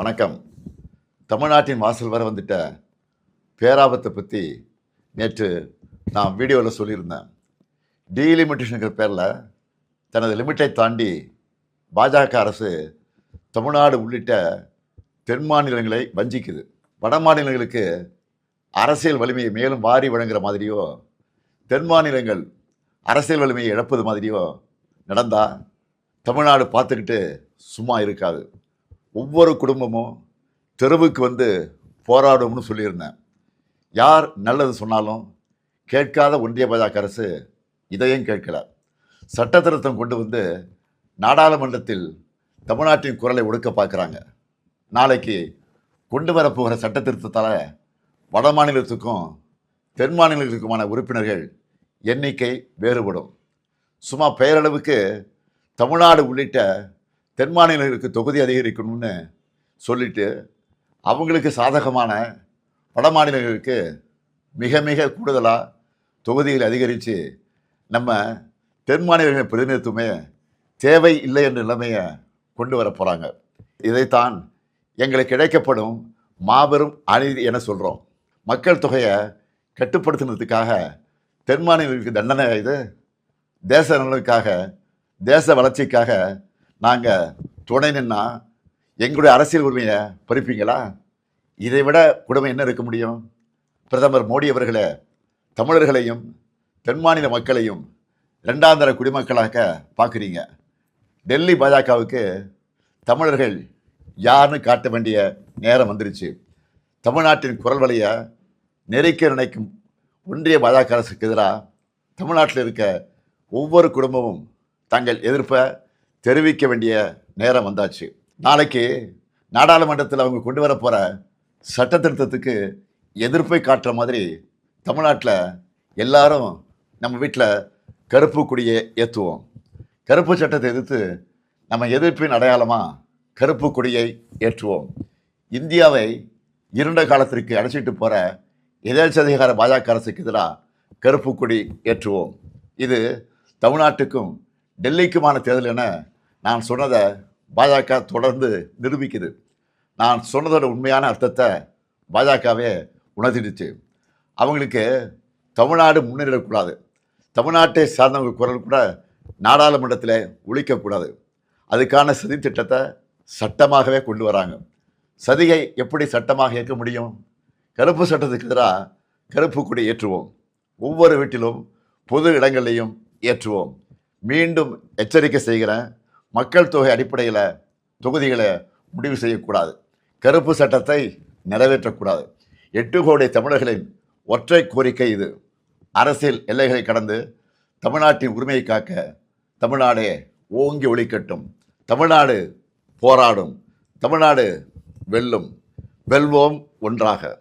வணக்கம். தமிழ்நாட்டின் வாசல் வர வந்துட்ட பேராபத்தை பற்றி நேற்று நான் வீடியோவில் சொல்லியிருந்தேன். டீலிமிட்டேஷனுங்கிற பேரில் தனது லிமிட்டை தாண்டி பாஜக அரசு தமிழ்நாடு உள்ளிட்ட தென் மாநிலங்களை வஞ்சிக்குது. வட மாநிலங்களுக்கு அரசியல் வலிமையை மேலும் வாரி வழங்குற மாதிரியோ, தென் மாநிலங்கள் அரசியல் வலிமையை இழப்பது மாதிரியோ நடந்தால் தமிழ்நாடு பார்த்துக்கிட்டு சும்மா இருக்காது. ஒவ்வொரு குடும்பமும் தெருவுக்கு வந்து போராடும்னு சொல்லியிருந்தேன். யார் நல்லது சொன்னாலும் கேட்காத ஒன்றிய பாஜக அரசு இதையும் கேட்கல. சட்ட திருத்தம் கொண்டு வந்து நாடாளுமன்றத்தில் தமிழ்நாட்டின் குரலை ஒடுக்க பார்க்குறாங்க. நாளைக்கு கொண்டு வரப்போகிற சட்ட திருத்தத்தால் வட மாநிலத்துக்கும் தென் மாநிலங்களுக்குமான உறுப்பினர்கள் எண்ணிக்கை வேறுபடும். சும்மா பெயரளவுக்கு தமிழ்நாடு உள்ளிட்ட தென் மாநிலங்களுக்கு தொகுதி அதிகரிக்கணும்னு சொல்லிட்டு அவங்களுக்கு சாதகமான வட மாநிலங்களுக்கு மிக மிக கூடுதலாக தொகுதிகளை அதிகரித்து நம்ம தென் மாநிலங்களின் பிரதிநிதித்துவமே தேவை இல்லை என்ற நிலைமையை கொண்டு வர போகிறாங்க. இதைத்தான் எங்களுக்கு கிடைக்கப்படும் மாபெரும் அநீதி என சொல்கிறோம். மக்கள் தொகையை கட்டுப்படுத்துனதுக்காக தென் மாநிலங்களுக்கு தண்டனை இது. தேச நலனுக்காக, தேச வளர்ச்சிக்காக நாங்கள் துணை நின்னா எங்களுடைய அரசியல் உரிமையை பறிப்பீங்களா? இதை விட கொடுமை என்ன இருக்க முடியும்? பிரதமர் மோடி அவர்களே, தமிழர்களையும் தென் மாநில மக்களையும் இரண்டாந்தர குடிமக்களாக பார்க்குறீங்க. டெல்லி பாஜகவுக்கு தமிழர்கள் யாருன்னு காட்ட வேண்டிய நேரம் வந்துருச்சு. தமிழ்நாட்டின் குரல் வலையை நெருக்க நினைக்கும் ஒன்றிய பாஜக அரசுக்கு எதிராக தமிழ்நாட்டில் இருக்க ஒவ்வொரு குடும்பமும் தங்கள் எதிர்ப்பை தெரிவிக்க வேண்டிய நேரம் வந்தாச்சு. நாளைக்கு நாடாளுமன்றத்தில் அவங்க கொண்டு வர போகிற சட்ட திருத்தத்துக்கு எதிர்ப்பை காட்டுற மாதிரி தமிழ்நாட்டில் எல்லாரும் நம்ம வீட்டில் கருப்பு கொடியை ஏற்றுவோம். கருப்பு சட்டத்தை எதிர்த்து நம்ம எதிர்ப்பின் அடையாளமாக கருப்பு கொடியை ஏற்றுவோம். இந்தியாவை இருண்ட காலத்திற்கு அழைச்சிட்டு போகிற எதேச்சதிகார பாஜக அரசுக்கு எதிராக கருப்பு கொடி ஏற்றுவோம். இது தமிழ்நாட்டுக்கும் டெல்லிக்குமான தேர்தல் என நான் சொன்னதை பாஜக தொடர்ந்து நிரூபிக்குது. நான் சொன்னதோட உண்மையான அர்த்தத்தை பாஜகவே உணர்த்திடுச்சு. அவங்களுக்கு தமிழ்நாடு முன்னேறிடக்கூடாது, தமிழ்நாட்டை சார்ந்தவங்க குரல் கூட நாடாளுமன்றத்தில் ஒழிக்கக்கூடாது. அதுக்கான சதி திட்டத்தை சட்டமாகவே கொண்டு வராங்க. சதியை எப்படி சட்டமாக ஏற்க முடியும்? கருப்பு சட்டத்துக்கு எதிராக கருப்பு கொடி ஏற்றுவோம். ஒவ்வொரு வீட்டிலும் பொது இடங்களையும் ஏற்றுவோம். மீண்டும் எச்சரிக்கை செய்கிறேன், மக்கள் தொகை அடிப்படையில் தொகுதிகளை முடிவு செய்யக்கூடாது. கருப்பு சட்டத்தை நிறைவேற்றக்கூடாது. 8 கோடி தமிழர்களின் ஒற்றை கோரிக்கை இது. அரசியல் எல்லைகளை கடந்து தமிழ்நாட்டின் உரிமையை காக்க தமிழ்நாடே ஓங்கி ஒலிக்கட்டும். தமிழ்நாடு போராடும், தமிழ்நாடு வெல்லும். வெல்வோம் ஒன்றாக.